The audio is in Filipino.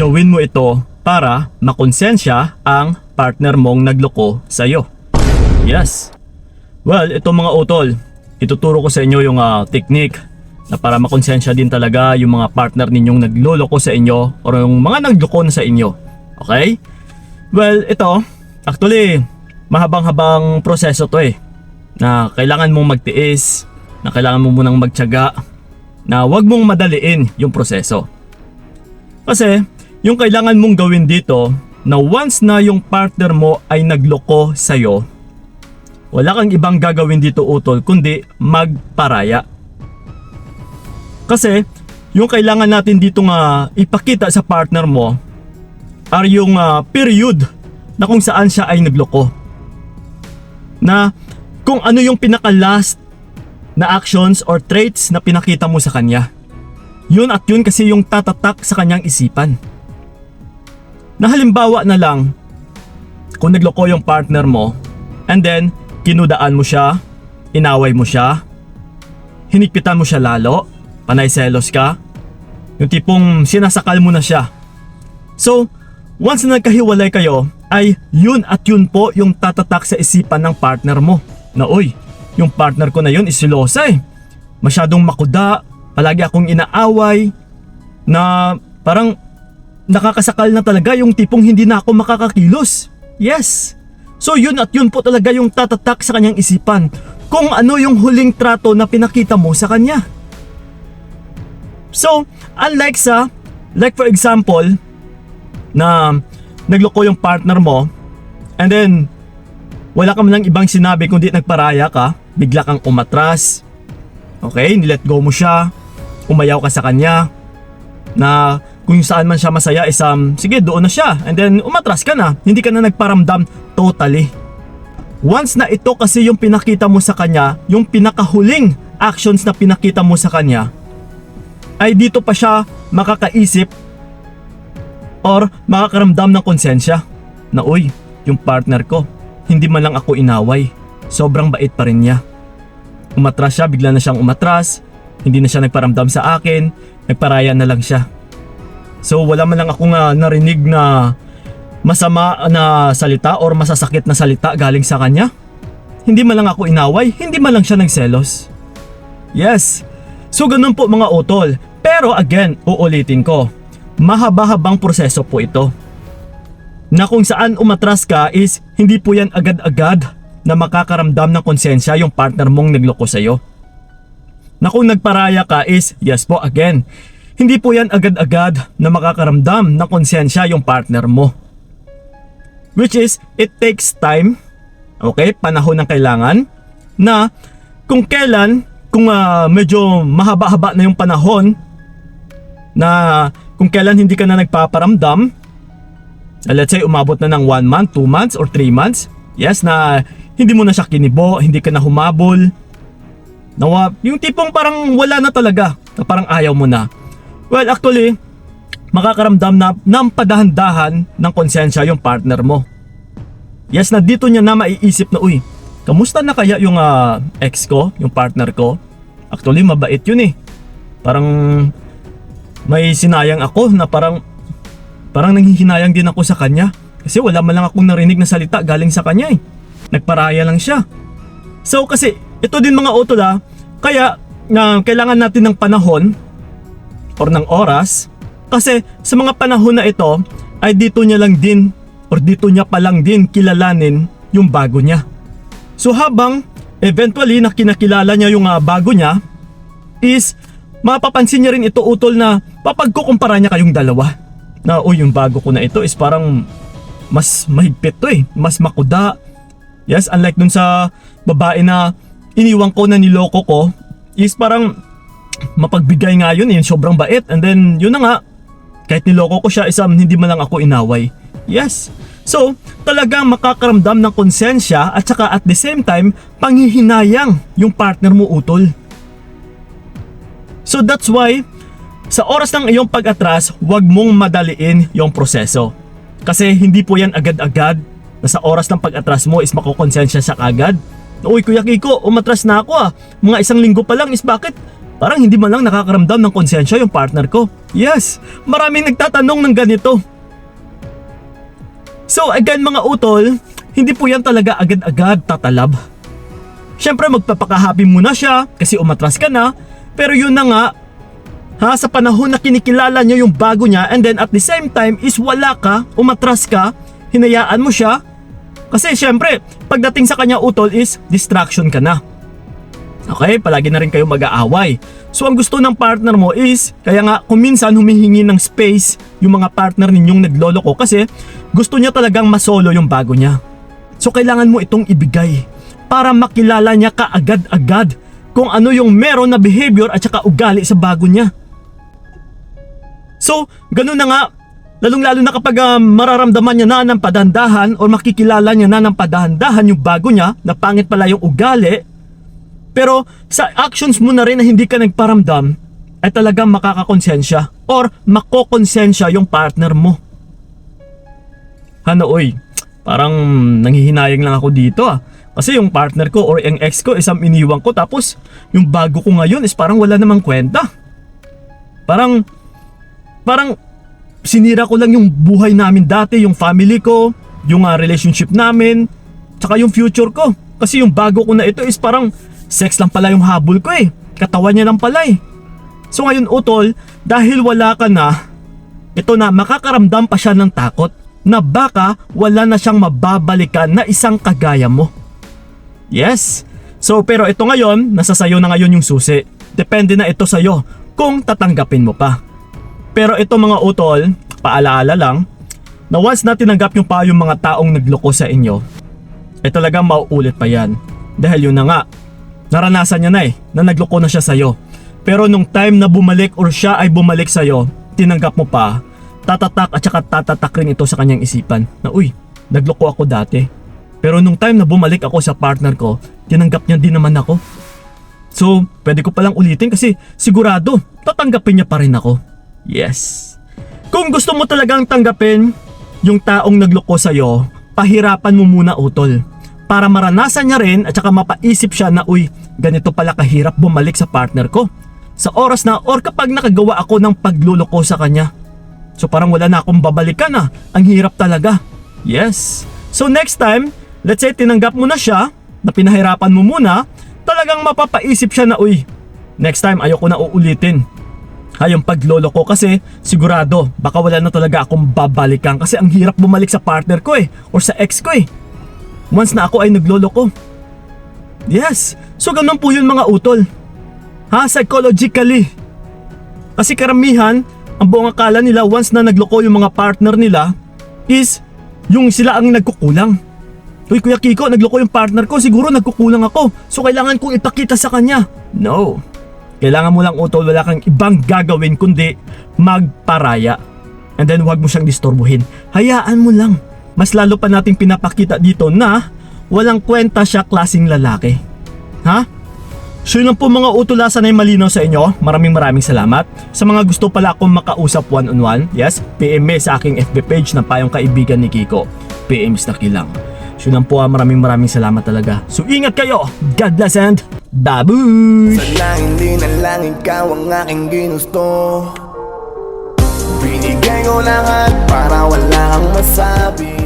gawin mo ito para makonsensya ang partner mong nagloko sa'yo. Yes. Well, ito mga utol, ituturo ko sa inyo yung technique na para makonsensya din talaga yung mga partner ninyong nagloloko sa inyo o yung mga nagloko na sa inyo. Okay? Well, ito, actually, mahabang-habang proseso to na kailangan mong magtiis, na kailangan mo munang magtiyaga, na wag mong madaliin yung proseso. Kasi, yung kailangan mong gawin dito, na once na yung partner mo ay nagloko sa'yo, wala kang ibang gagawin dito utol, kundi magparaya. Kasi, yung kailangan natin dito nga ipakita sa partner mo, are yung period na kung saan siya ay nagloko. Na kung ano yung pinaka-last na actions or traits na pinakita mo sa kanya. Yun at yun kasi yung tatatak sa kanyang isipan. Na halimbawa na lang, kung nagloko yung partner mo, and then kinudaan mo siya, inaway mo siya, hinigpitan mo siya lalo, panay selos ka, yung tipong sinasakal mo na siya. So, once na nagkahiwalay kayo, ay yun at yun po yung tatatak sa isipan ng partner mo. Na oy, yung partner ko na yun is silosa masyadong makuda, palagi akong inaaway, na parang nakakasakal na talaga, yung tipong hindi na ako makakakilos. Yes. So yun at yun po talaga yung tatatak sa kanyang isipan kung ano yung huling trato na pinakita mo sa kanya. So, unlike like for example, na nagloko yung partner mo, and then wala ka man lang ibang sinabi kundi nagparaya ka, bigla kang umatras. Okay, nilet go mo siya, umayaw ka sa kanya, na kung saan man siya masaya is sige doon na siya, and then umatras ka na, hindi ka na nagparamdam totally. Once na ito kasi yung pinakita mo sa kanya, yung pinakahuling actions na pinakita mo sa kanya, ay dito pa siya makakaisip or makakaramdam ng konsensya na uy, yung partner ko, hindi man lang ako inaway, sobrang bait pa rin niya. Umatras siya, bigla na siyang umatras, hindi na siya nagparamdam sa akin, nagparaya na lang siya. So wala man lang akong narinig na masama na salita or masasakit na salita galing sa kanya. Hindi man lang ako inaway, hindi man lang siya nagselos. Yes, so ganun po mga utol. Pero again, uulitin ko, mahaba-habang proseso po ito. Na kung saan umatras ka is hindi po yan agad-agad na makakaramdam ng konsensya yung partner mong nagloko sa'yo. Na kung nagparaya ka is, yes po again, hindi po yan agad-agad na makakaramdam ng konsensya yung partner mo. Which is, it takes time, okay, panahon ng kailangan, na kung kailan, kung medyo mahaba-haba na yung panahon, na kung kailan hindi ka na nagpaparamdam, let's say umabot na ng 1 month, 2 months, or 3 months, yes, na hindi mo na siya kinibo, hindi ka na humabol, na yung tipong parang wala na talaga, na parang ayaw mo na. Well, actually, makakaramdam na ng padahan-dahan ng konsensya yung partner mo. Yes, na dito niya na maiisip na, uy, kamusta na kaya yung ex ko, yung partner ko? Actually, mabait yun Parang may sinayang ako na parang nanghihinayang din ako sa kanya. Kasi wala man lang akong narinig na salita galing sa kanya Nagparaya lang siya. So kasi, ito din mga utol kaya kailangan natin ng panahon or ng oras. Kasi sa mga panahon na ito, ay dito niya lang din or dito niya pa lang din kilalanin yung bago niya. So habang eventually na kinakilala niya yung bago niya, is mapapansin niya rin ito utol na papagkukumpara niya kayong dalawa. Na yung bago ko na ito is parang mas mahigpit to mas makuda. Yes, unlike dun sa babae na iniwan ko na niloko ko, is parang mapagbigay nga yun sobrang bait, and then yun na nga, kahit niloko ko siya hindi man lang ako inaway. Yes, so talagang makakaramdam ng konsensya at saka at the same time panghihinayang yung partner mo utol. So that's why sa oras ng iyong pag-atras, huwag mong madaliin yung proseso. Kasi hindi po yan agad-agad na sa oras ng pag-atras mo is makukonsensya siya kagad. Uy, Kuya Kiko, umatras na ako Mga 1 linggo pa lang is bakit Parang hindi man lang nakakaramdam ng konsensya yung partner ko. Yes, maraming nagtatanong ng ganito. So again mga utol, hindi po yan talaga agad-agad tatalab. Siyempre magpapakahappy muna siya kasi umatras ka na, pero yun na nga, sa panahon na kinikilala niya yung bago niya and then at the same time is wala ka, umatras ka, hinayaan mo siya. Kasi siyempre, pagdating sa kanya utol is distraction ka na. Okay, palagi na rin kayo mag-aaway. So ang gusto ng partner mo is, kaya nga kung minsan humihingi ng space yung mga partner ninyong nagloloko kasi gusto niya talagang masolo yung bago niya. So kailangan mo itong ibigay para makilala niya kaagad-agad kung ano yung meron na behavior at saka ugali sa bago niya. So ganun na nga, lalong-lalo na kapag mararamdaman niya na ng padandahan o makikilala niya na ng padandahan yung bago niya na pangit pala yung ugali, pero sa actions mo na rin na hindi ka nagparamdam ay talagang makakakonsensya or makokonsensya yung partner mo. Oy, parang nanghihinayang lang ako dito Kasi yung partner ko or yung ex ko isang iniwan ko tapos yung bago ko ngayon is parang wala namang kwenta. Parang sinira ko lang yung buhay namin dati, yung family ko, yung relationship namin, tsaka yung future ko. Kasi yung bago ko na ito is parang sex lang pala yung habol ko katawan niya lang pala So ngayon utol, dahil wala ka na, ito na makakaramdam pa siya ng takot na baka wala na siyang mababalikan na isang kagaya mo. Yes. So pero ito ngayon, nasa sayo na ngayon yung susi. Depende na ito sayo kung tatanggapin mo pa. Pero ito mga utol, paalaala lang, na once na tinanggap nyo pa yung mga taong nagloko sa inyo, talagang mauulit pa yan. Dahil yun na nga, naranasan niya na na nagloko na siya sa'yo. Pero nung time na bumalik or siya ay bumalik sa'yo, tinanggap mo pa, tatatak at saka tatatak rin ito sa kanyang isipan na uy, nagloko ako dati. Pero nung time na bumalik ako sa partner ko, tinanggap niya din naman ako. So, pwede ko palang ulitin kasi sigurado, tatanggapin niya pa rin ako. Yes. Kung gusto mo talagang tanggapin yung taong nagloko sa'yo, pahirapan mo muna utol. Para maranasan niya rin at saka mapaisip siya na uy, ganito pala kahirap bumalik sa partner ko. Sa oras na or kapag nakagawa ako ng pagluloko sa kanya. So parang wala na akong babalikan Ang hirap talaga. Yes. So next time, let's say tinanggap mo na siya, na pinahirapan mo muna, talagang mapapaisip siya na uy, next time ayoko na uulitin. Yung pagloloko kasi sigurado baka wala na talaga akong babalikan kasi ang hirap bumalik sa partner ko or sa ex ko once na ako ay nagloloko. Yes. So ganun po yun mga utol. Psychologically. Kasi karamihan, ang buong akala nila once na nagloko yung mga partner nila is yung sila ang nagkukulang. Uy Kuya Kiko, nagloko yung partner ko, siguro nagkukulang ako. So kailangan kong ipakita sa kanya. No. Kailangan mo lang utol, wala kang ibang gagawin kundi magparaya. And then huwag mo siyang disturbuhin. Hayaan mo lang. Mas lalo pa nating pinapakita dito na walang kwenta siya klaseng lalaki. So yun lang po mga utulasan na malinaw sa inyo. Maraming salamat. Sa mga gusto pala akong makausap one-on-one, yes, PM me sa aking FB page na Payong Kaibigan ni Kiko. PM is lang. So yun lang po maraming salamat talaga. So ingat kayo. God bless and babush! Sa langit din na lang ikaw ang aking ginusto. Binigay ko lahat para wala kang masabi.